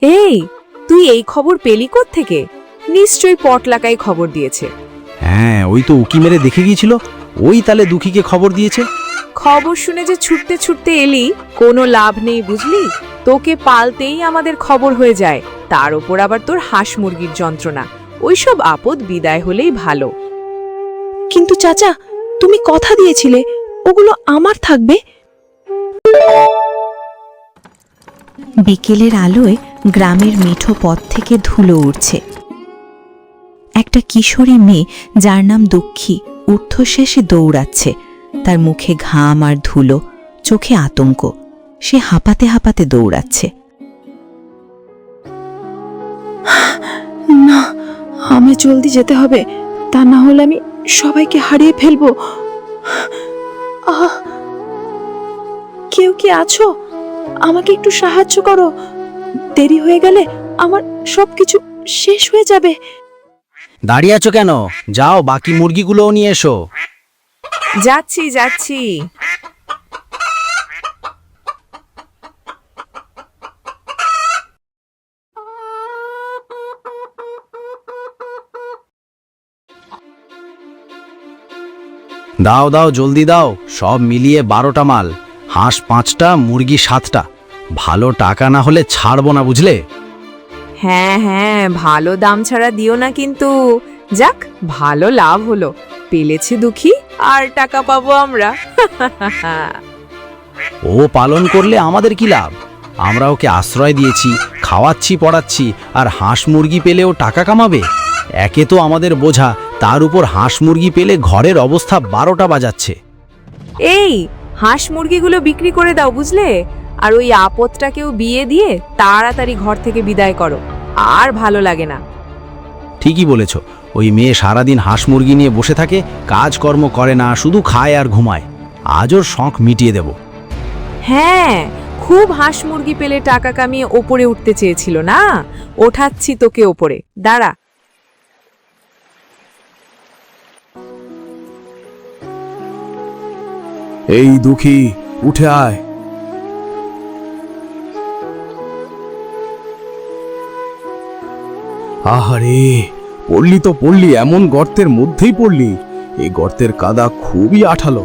এই, তুই এই খবর পেলি থেকে? নিশ্চয়ই পটলাকাই খবর দিয়েছে। হ্যাঁ, ওই তো উকি মেরে দেখে গিয়েছিল, ওই তালে দুঃখীকে খবর দিয়েছে। খবর শুনে যে ছুটতে ছুটতে এলি, কোনো লাভ নেই বুঝলি। তোকে পালতেই আমাদের খবর হয়ে যায়, তার উপর আবার তোর হাঁস মুরগির যন্ত্রণা। ওইসব আপদ বিদায় হলেই ভালো। কিন্তু চাচা, তুমি কথা দিয়েছিলে ওগুলো আমার থাকবে। বিকেলের আলোয় গ্রামের মিঠো পথ থেকে ধুলো উড়ছে। একটা কিশোরী মেয়ে যার নাম দুঃখী ঊর্ধ্বশ্বাসে দৌড়াচ্ছে। তার মুখে ঘাম আর ধুলো, চোখে আতঙ্ক। সে হাঁপাতে হাঁপাতে দৌড়াচ্ছে। না, আমি জলদি যেতে হবে, তা না হলে আমি সবাইকে হারিয়ে ফেলবো। কেউ কি আছো? আমাকে একটু সাহায্য করো, দেরি হয়ে গেলে আমার সবকিছু শেষ হয়ে যাবে। দাঁড়িয়ে আছো কেন? যাও, বাকি মুরগিগুলোও নিয়ে এসো। যাচ্ছি যাচ্ছি। দাও দাও, জলদি দাও। সব মিলিয়ে 12টা মাল, হাঁস 5টা, মুরগি 7টা। ভালো টাকা না হলে ছাড়বো না, বুঝলে? হ্যাঁ হ্যাঁ, ভালো দাম ছাড়া দিও না কিন্তু। যাক, ভালো লাভ হলো। পেলেছি দুঃখী, আর টাকা পাবো আমরা। ও পালন করলে আমাদের কি লাভ? আমরা ওকে আশ্রয় দিয়েছি, খাওয়াচ্ছি, পড়াচ্ছি, আর হাঁস মুরগি পেলেও টাকা কামাবে? একে তো আমাদের বোঝা, তার উপর হাঁস মুরগি পেলে ঘরের অবস্থা 12টা বাজাচ্ছে। এই, হাঁস মুরগিগুলো বিক্রি করে দাও বুঝলে। আর ওই আপদটাকেও বিয়ে দিয়ে তাড়াতাড়ি ঘর থেকে বিদায় করো, আর ভালো লাগে না। ঠিকই বলেছ, ওই মেয়ে সারাদিন হাঁস মুরগি নিয়ে বসে থাকে, কাজকর্ম করে না, শুধু খায় আর ঘুমায়। আজ ওর শখ মিটিয়ে দেব। হ্যাঁ, খুব হাঁস মুরগি পেলে টাকা কামিয়ে ওপরে উঠতে চেয়েছিল না? ওঠাচ্ছি তোকে ওপরে, দাঁড়া। এই দুঃখী, উঠে আয়। আহারে, পড়লি তো পড়লি, এমন গর্তের মধ্যেই পড়লি। এই গর্তের কাদা খুবই আঠালো।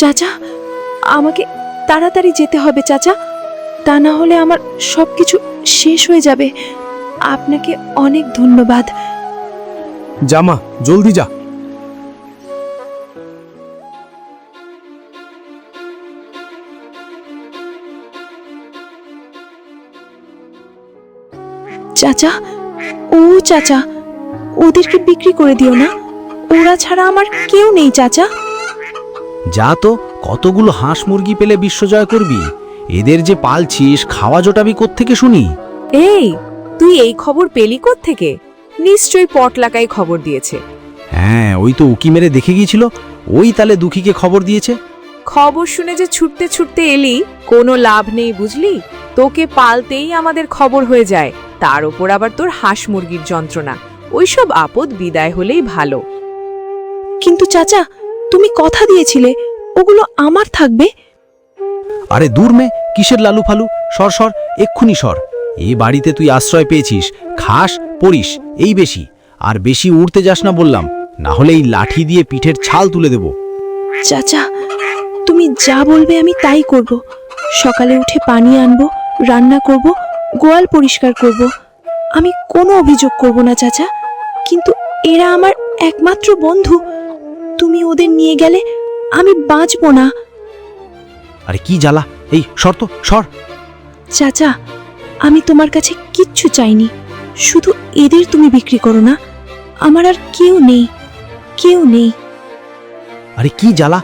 চাচা, আমাকে তাড়াতাড়ি যেতে হবে চাচা, তা না হলে আমার সবকিছু শেষ হয়ে যাবে। আপনাকে অনেক ধন্যবাদ। জামা, জলদি যা। চাচা, ও চাচা, ওদেরকে বিক্রি করে দিও না। ওরা ছাড়া আমার কেউ নেই চাচা। যা তো, কতগুলো হাঁস মুরগি পেলে বিশ্বজয় করবি? এদের যে পালছিস, খাওয়া জোটাবি কোত্থেকে শুনি? এই, তুই এই খবর পেলি থেকে? নিশ্চয়ই পটলাকাই খবর দিয়েছে। হ্যাঁ, ওই তো উকি মেরে দেখে গিয়েছিল, ওই তালে দুঃখীকে খবর দিয়েছে। খবর শুনে যে ছুটতে ছুটতে এলি, কোনো লাভ নেই বুঝলি। তোকে পালতেই আমাদের খবর হয়ে যায়, তার উপর আবার তোর হাঁস মুরগির যন্ত্রণা। ওইসব আপদ বিদায় হলেই ভালো। কিন্তু চাচা, তুমি কথা দিয়েছিলে ওগুলো আমার থাকবে। আরে দূর মে, কিসের লালু ফালু? সর সর, এক্ষুনি সর। এই বাড়িতে তুই আশ্রয় পেয়েছিস, খাস, পড়িস, এই বেশি। আর বেশি উড়তে যাস না বললাম, না হলে এই লাঠি দিয়ে পিঠের ছাল তুলে দেব। চাচা, তুমি যা বলবে আমি তাই করব। সকালে উঠে পানি আনবো, রান্না করব, গোয়াল পরিষ্কার করব। আমি কোনো অভিযোগ করব না চাচা, কিন্তু এরা আমার একমাত্র বন্ধু। তুমি ওদের নিয়ে গেলে আমি বাঁচবো না। আরে কি জ্বালা! এই সর তো, সর। চাচা, আমি তোমার কাছে কিচ্ছু চাইনি, শুধু এদের তুমি বিক্রি করো না। আমার আর কেউ নেই, কেউ নেই। আরে কি জ্বালা!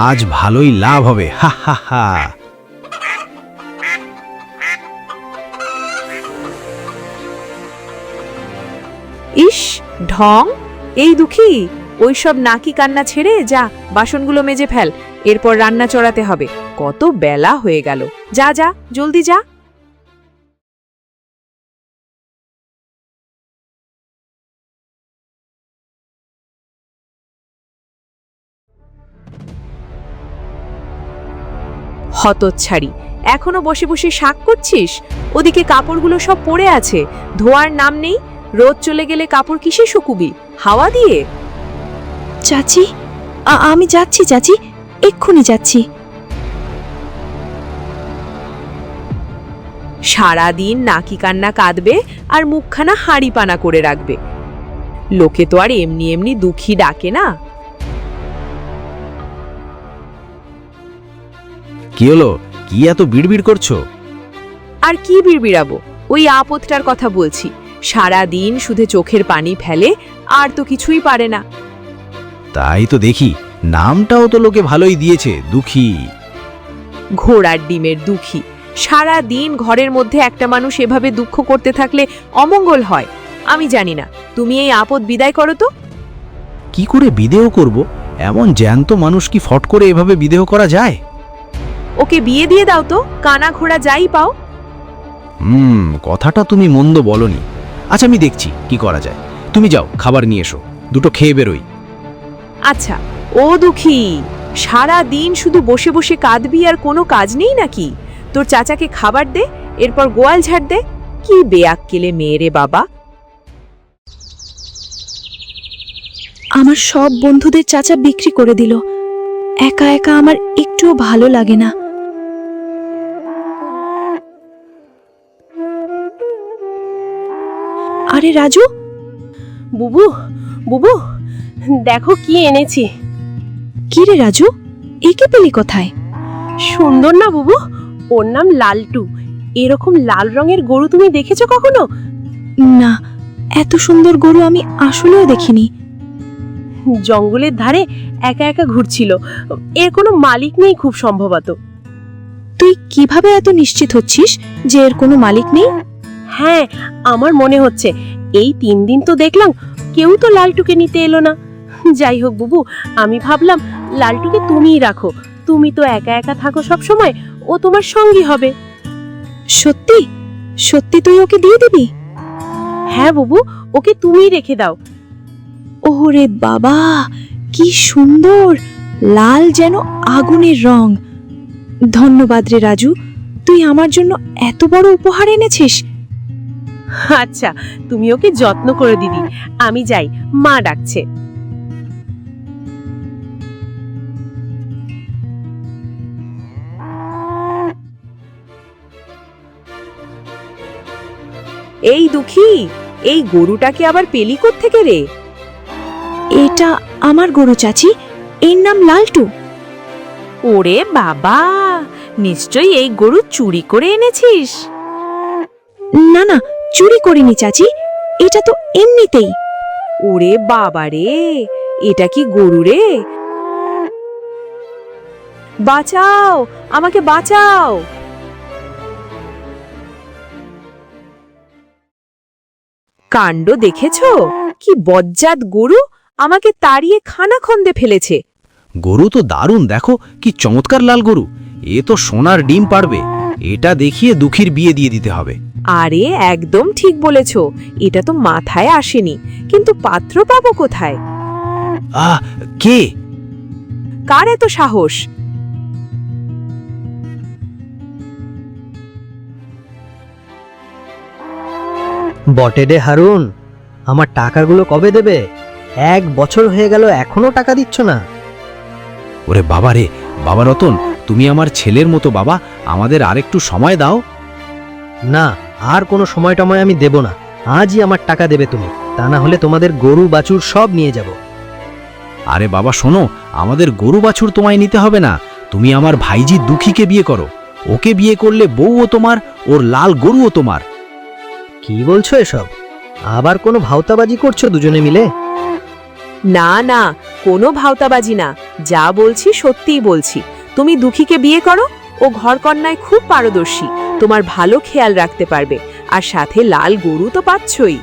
আজ ভালোই লাভ হবে, হা হা হা। ইস, ঢং! এই দুঃখী, ওইসব নাকি কান্না ছেড়ে যা, বাসনগুলো মেজে ফেল। এরপর রান্না চড়াতে হবে। কত বেলা হয়ে গেল। যা যা, জলদি যা। হতচ্ছাড়ি, এখনো বসে বসে শাক করছিস? ওদিকে কাপড়গুলো সব পড়ে আছে, ধোয়ার নাম নেই। রোদ চলে গেলে কাপড় কিসে শুকুবি? হাওয়া দিয়ে? চাচি, আমি যাচ্ছি চাচি, এক্ষুনি যাচ্ছি। সারাদিন নাকি কান্না কাঁদবে আর মুখখানা হাঁড়ি পানা করে রাখবে। লোকে তো আর এমনি এমনি দুঃখী ডাকে না। কি হলো? কি এত বিড়বিড় করছো? আর কি বিড়বিড়াবো, ওই আপদটার কথা বলছি। সারাদিন শুধু চোখের পানি ফেলে, আর তো কিছুই পারে না। তাই তো দেখি, নামটাও তো লোকে ভালোই দিয়েছে, দুঃখী। ঘোড়ার ডিমের দুঃখী। সারা দিন ঘরের মধ্যে একটা মানুষ এভাবে দুঃখ করতে থাকলে অমঙ্গল হয়। আমি জানি না, তুমি এই আপদ বিদায় করো তো। কি করে বিদেহ করব? এমন জ্যান্ত মানুষ কি ফট করে এভাবে বিদেহ করা যায়? ওকে বিয়ে দিয়ে দাও তো, কানা ঘোড়া যাই পাও। কথাটা তুমি মন্দ বলনি। আচ্ছা, আমি দেখছি কি করা যায়। তুমি যাও, খাবার নিয়ে এসো, দুটো খেয়ে বেরোই। আচ্ছা, ও দুঃখী, সারা দিন শুধু বসে বসে কাঁদবি আর কোনো কাজ নেই নাকি? তোর চাচাকে খাবার দে, এরপর গোয়াল ঝাড় দে। কি বেয়াক্কেলে মেয়ে রে বাবা। আমার সব বন্ধুদের চাচা বিক্রি করে দিল। একা একা আমার একটুও ভালো লাগে না। আরে রাজু, বুবু, বুবু, দেখো কি এনেছি। কি রে রাজু, একে পেলি কোথায়? সুন্দর না বুবু? ওর নাম লালটু। এরকম লাল রঙের গরু তুমি দেখেছো কখনো? না, এত সুন্দর গরু আমি আসলেও দেখিনি। জঙ্গলের ধারে একা একা ঘুরছিল। এর কোনো মালিক নেই খুব সম্ভবত। তুই কিভাবে এত নিশ্চিত হচ্ছিস যে এর কোনো মালিক নেই? হ্যাঁ, আমার মনে হচ্ছে। এই 3 দিন তো দেখলাম কেউ তো লালটুকে নিতে এলো না। যাই হোক বুবু, আমি ভাবলাম লালটুকে তুমিই রাখো। তুমি তো একা একা থাকো সব সময়, ও তোমার সঙ্গী হবে। সত্যি সত্যি তুই ওকে দিয়ে দিবি? হ্যাঁ বুবু, ওকে তুমিই রেখে দাও। ওরে বাবা, কি সুন্দর! লাল যেন আগুনের রং। ধন্যবাদ রে রাজু, তুই আমার জন্য এত বড় উপহার এনেছিস। আচ্ছা, তুমি ওকে যত্ন করে দিদি। আমি যাই, মা ডাকছে। এই দুঃখী, এই গরুটাকে আবার পেলি কোত্থেকে রে? এটা আমার গরু চাচি, এর নাম লালটু। ওরে বাবা, নিশ্চয়ই এই গরু চুরি করে এনেছিস। না না, চুরি করিনি চাচি, এটা তো এমনিতেই। ওরে বাবা রে, এটা কি গরু রে? বাঁচাও, আমাকে বাঁচাও। কাণ্ড দেখেছো? কি বজ্জাত গরু, আমাকে তাড়িয়ে খানাখন্দে ফেলেছে। গরু তো দারুণ, দেখো কি চমৎকার লাল গরু। এ তো সোনার ডিম পাড়বে। এটা দেখিয়ে দুঃখীর বিয়ে দিয়ে দিতে হবে। আরে একদম ঠিক বলেছো, এটা তো মাথায় আসেনি। কিন্তু পাত্র পাবো কোথায়? কে? কার এত সাহস? বটে রে হারুন, আমার টাকাগুলো কবে দেবে? 1 বছর হয়ে গেল, এখনো টাকা দিচ্ছ না। ওরে বাবা রে, বাবা রতন, তুমি আমার ছেলের মতো বাবা, আমাদের আরেকটু সময় দাও। না, আর কোনো সময় টময় আমি দেব না। আজই আমার টাকা দেবে তুমি, তা না হলে তোমাদের গরু বাছুর সব নিয়ে যাব। আরে বাবা শোনো, আমাদের গরু বাছুর তোমায় নিতে হবে না। তুমি আমার ভাইজি দুঃখীকে বিয়ে করো। ওকে বিয়ে করলে বউও তোমার, ওর লাল গরুও তোমার। কি বলছো এসব? আবার কোনো ভাওতাবাজি করছো দুজনে মিলে? না না, কোনো ভাওতাবাজি না, যা বলছি সত্যিই বলছি। তুমি দুঃখীকে বিয়ে করো, ও ঘরকন্যায় খুব পারদর্শী, তোমার ভালো খেয়াল রাখতে পারবে, আর সাথে লাল গরু তো পাচ্ছই।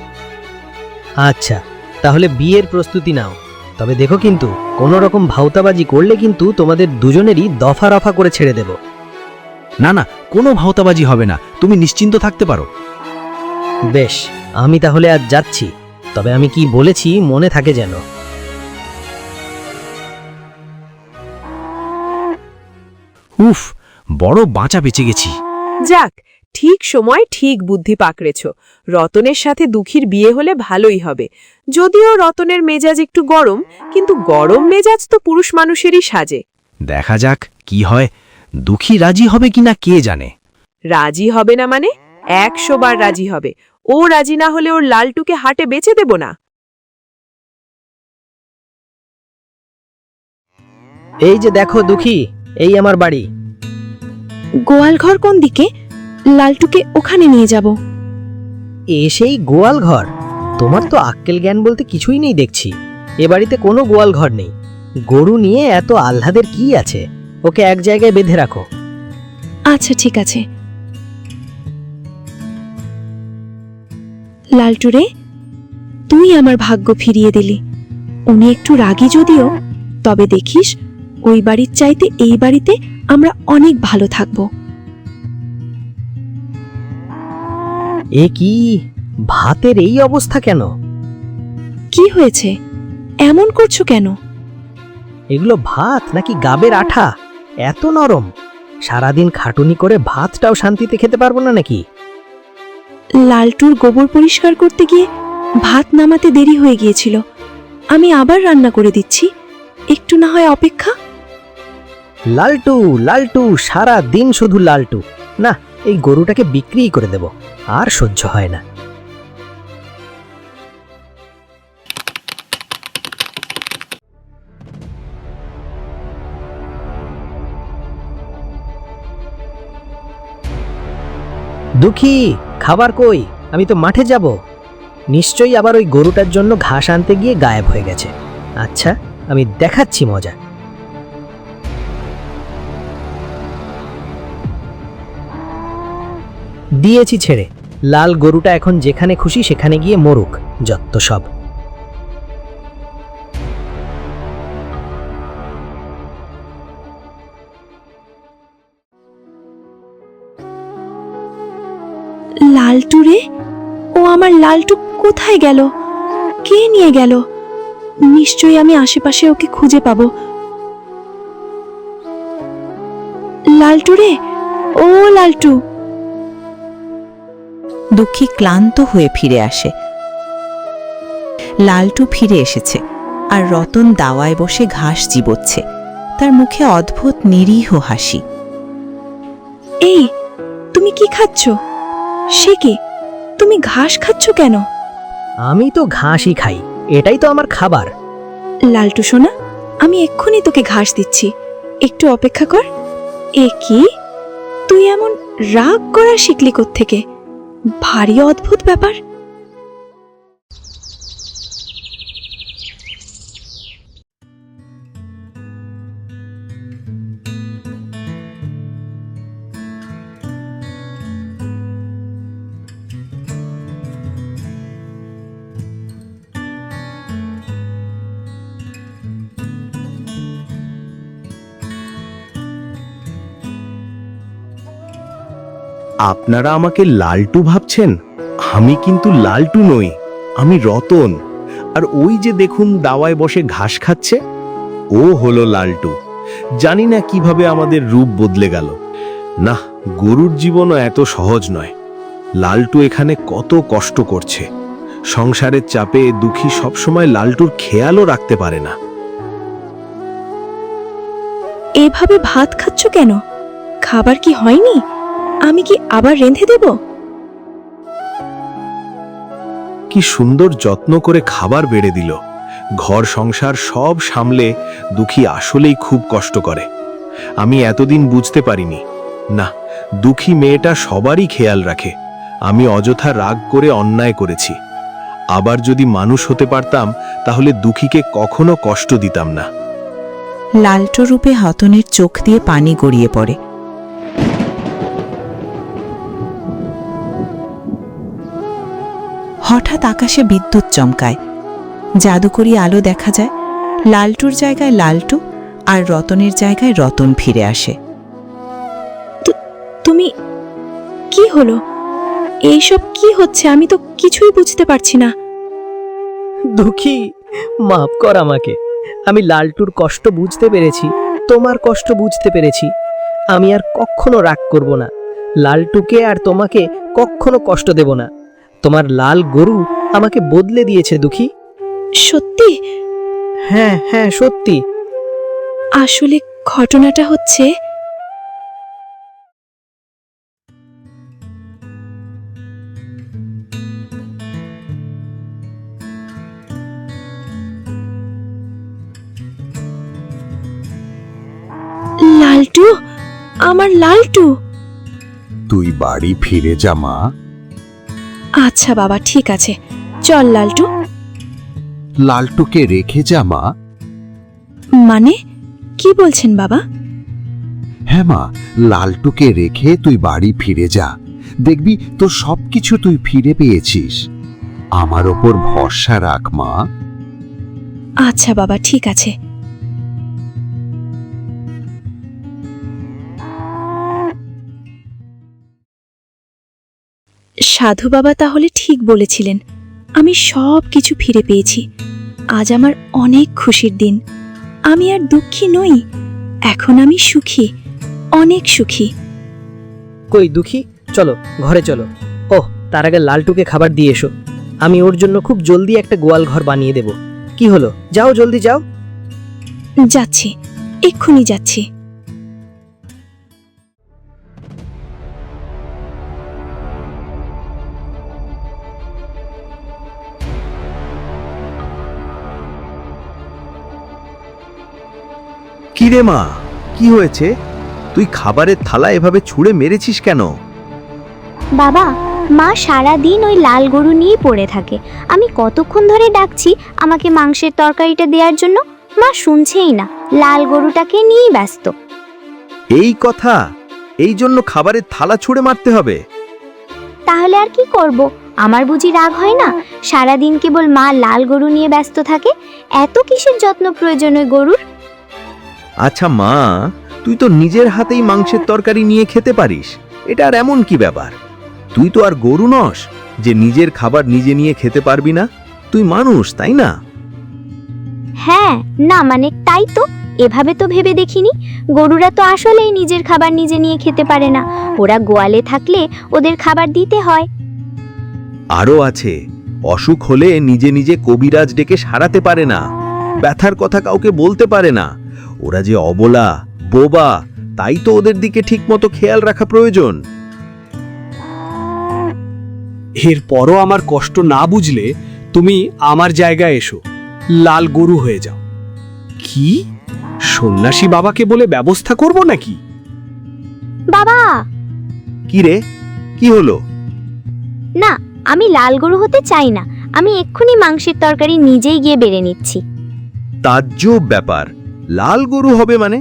আচ্ছা, তাহলে বিয়ের প্রস্তুতি নাও। তবে দেখো কিন্তু, কোনো রকম ভাওতাবাজি করলে কিন্তু তোমাদের দুজনেরই দফা রফা করে ছেড়ে দেব। না না, কোনো ভাওতাবাজি হবে না, তুমি নিশ্চিন্ত থাকতে পারো। বেশ, আমি তাহলে আজ যাচ্ছি। তবে আমি কি বলেছি মনে থাকে যেন। উফ, বড় বাঁচা বেঁচে গেছি। যাক, ঠিক সময় ঠিক বুদ্ধি পাকড়েছ। রতনের সাথে দুঃখীর বিয়ে হলে ভালোই হবে। যদিও রতনের মেজাজ একটু গরম, কিন্তু গরম মেজাজ তো পুরুষ মানুষেরই সাজে। দেখা যাক কি হয়। দুঃখী রাজি হবে কিনা কে জানে। রাজি হবে না মানে? 100 বার রাজি হবে। ও রাজি না হলে ওর লালটুকে হাটে বেচে দেব না। এই যে দেখো দুঃখী, এই আমার বাড়ি। গোয়াল ঘর কোন দিকে? লালটুকে ওখানে নিয়ে যাব। এসেই গোয়াল ঘর? তোমার তো আক্কেল জ্ঞান বলতে কিছুই নেই দেখছি। এ বাড়িতে কোনো গোয়াল ঘর নেই। গরু নিয়ে এত আহ্লাদের কি আছে? ওকে এক জায়গায় বেঁধে রাখো। আচ্ছা ঠিক আছে। লালটু রে, তুই আমার ভাগ্য ফিরিয়ে দিলি। উনি একটু রাগী যদিও, তবে দেখিস ওই বাড়ির চাইতে এই বাড়িতে আমরা অনেক ভালো থাকবো। এ কি, ভাতের এই অবস্থা কেন? কি হয়েছে? এমন করছো কেন? এগুলো ভাত নাকি গাবের আঠা? এত নরম। সারাদিন খাটুনি করে ভাতটাও শান্তিতে খেতে পারবো না নাকি? লালটুর গোবর পরিষ্কার করতে গিয়ে ভাত নামাতে দেরি হয়ে গিয়েছিল। আমি আবার রান্না করে দিচ্ছি, একটু না হয় অপেক্ষা। লালটু লালটু, সারা দিন শুধু লালটু। না, এই গরুটাকে বিক্রিই করে দেব, আর সহ্য হয় না। দুঃখী, খাবার কই? আমি তো মাঠে যাব। নিশ্চয়ই আবার ওই গরুটার জন্য ঘাস আনতে গিয়ে গায়েব হয়ে গেছে। আচ্ছা, আমি দেখাচ্ছি মজা। দিয়েছি ছেড়ে। লাল গরুটা এখন যেখানে খুশি সেখানে গিয়ে মরুক, যত সব। লালটু রে, ও আমার লালটু কোথায় গেল? কে নিয়ে গেল? নিশ্চয়ই আমি আশেপাশে ওকে খুঁজে পাবো। লালটু রে, ও লালটু। দুঃখী ক্লান্ত হয়ে ফিরে আসে। লালটু ফিরে এসেছে, আর রতন দাওয়ায় বসে ঘাস চিবোচ্ছে। তার মুখে অদ্ভুত নিরীহ হাসি। এই, তুমি কি খাচ্ছ? সে কি, তুমি ঘাস খাচ্ছ কেন? আমি তো ঘাসই খাই, এটাই তো আমার খাবার। লালটু সোনা, আমি এক্ষুনি তোকে ঘাস দিচ্ছি, একটু অপেক্ষা কর। এ কি, তুই এমন রাগ করা শিখলি কোত্থেকে? ভারী অদ্ভুত ব্যাপার। আপনারা আমাকে লালটু ভাবছেন? আমি কিন্তু লালটু নই, আমি রতন। আর ওই যে দেখুন দাওয়ায় বসে ঘাস খাচ্ছে, ও হলো লালটু। জানি না কিভাবে আমাদের রূপ বদলে গেল। না, গরুর জীবনও এত সহজ নয়। লালটু এখানে কত কষ্ট করছে। সংসারের চাপে দুঃখী সবসময় লালটুর খেয়ালও রাখতে পারে না। এভাবে ভাত খাচ্ছ কেন? খাবার কি হয়নি? আমি কি আবার রেঁধে দেব? কি সুন্দর যত্ন করে খাবার বেড়ে দিল। ঘর সংসার সব সামলে দুঃখী আসলেই খুব কষ্ট করে। আমি এতদিন বুঝতে পারিনি। না, দুঃখী মেয়েটা সবারই খেয়াল রাখে। আমি অযথা রাগ করে অন্যায় করেছি। আবার যদি মানুষ হতে পারতাম তাহলে দুঃখীকে কখনো কষ্ট দিতাম না। লালটু রূপে হতনের চোখ দিয়ে পানি গড়িয়ে পড়ে। হঠাৎ আকাশে বিদ্যুৎ চমকায়। জাদুকরি আলো দেখা যায়। লালটুর জায়গায় লালটু আর রতনের জায়গায় রতন ফিরে আসে। তুমি, কি হলো? এইসব কি হচ্ছে? আমি তো কিছুই বুঝতে পারছি না। দুঃখী, মাফ কর আমাকে। আমি লালটুর কষ্ট বুঝতে পেরেছি, তোমার কষ্ট বুঝতে পেরেছি। আমি আর কখনো রাগ করব না। লালটুকে আর তোমাকে কখনো কষ্ট দেব না। তোমার লাল গরু আমাকে বদলে দিয়েছে দুঃখী। সত্যি? হ্যাঁ হ্যাঁ, সত্যি। আসলে ঘটনাটা হচ্ছে, লালটু, আমার লালটু। তুই বাড়ি ফিরে যা মা। আচ্ছা বাবা, ঠিক আছে, চল লালটু। লালটুকে রেখে যা মা। মানে কি বলছেন বাবা? হ্যাঁ মা, লালটুকে রেখে তুই বাড়ি ফিরে যা। দেখবি তোর সবকিছু তুই ফিরে পেয়েছিস। আমার ওপর ভরসা রাখ মা। আচ্ছা বাবা, ঠিক আছে। সাধু বাবা তাহলে ঠিক বলেছিলেন, আমি সব কিছু ফিরে পেয়েছি। আজ আমার অনেক খুশির দিন। আমি আর দুঃখী নই, এখন আমি সুখী, অনেক সুখী। কই দুঃখী, চলো ঘরে চলো। ওহ, তার আগে লালটুকে খাবার দিয়ে এসো। আমি ওর জন্য খুব জলদি একটা গোয়াল ঘর বানিয়ে দেব। কি হলো, যাও জলদি যাও। যাচ্ছি, এক্ষুনি যাচ্ছি। কি রে মা, কি হয়েছে? তুই খাবারের থালা এভাবে ছুঁড়ে মেরেছিস কেন? বাবা, মা সারা দিন ওই লাল গরু নিয়েই পড়ে থাকে। আমি কতক্ষণ ধরে ডাকছি আমাকে মাংসের তরকারিটা দেওয়ার জন্য, মা শুনছেই না, লাল গরুটাকে নিয়েই ব্যস্ত। এই কথা, এই জন্য খাবারের থালা ছুঁড়ে মারতে হবে? তাহলে আর কি করব? আমার বুঝি রাগ হয় না? সারা দিন কেবল মা লাল গরু নিয়ে ব্যস্ত থাকে। এত কিসের যত্ন প্রয়োজন ওই গরুর? আচ্ছা মা, তুই তো নিজের হাতেই মাংসের তরকারি নিয়ে খেতে পারিস। এটা আর এমন কি ব্যাপার? তুই তো আর গরু নস যে নিজের খাবার নিজে নিয়ে খেতে পারবি না। তুই মানুষ, তাই না? হ্যাঁ, না মানে তাই তো, এভাবে তো ভেবে দেখিনি। গরুরা তো আসলেই নিজের খাবার নিজে নিয়ে খেতে পারে না। ওরা গোয়ালে থাকলে ওদের খাবার দিতে হয়। আরও আছে, অসুখ হলে নিজে নিজে কবিরাজ ডেকে সারাতে পারে না, ব্যথার কথা কাউকে বলতে পারে না। ওরা যে অবলা, বোবা, তাই তো ওদের দিকে ঠিকমতো খেয়াল রাখা প্রয়োজন। এরপরও আমার কষ্ট না বুঝলে তুমি আমার জায়গায় এসো, লাল গরু হয়ে যাও। কি সন্ন্যাসী বাবাকে বলে ব্যবস্থা করব নাকি? বাবা, কি রে, কি হলো? না, আমি লাল গরু হতে চাই না। আমি এক্ষুনি মাংসের তরকারি নিজেই গিয়ে বেড়ে নিচ্ছি। তাজ্জব ব্যাপার, লাল গরু হবে মানে?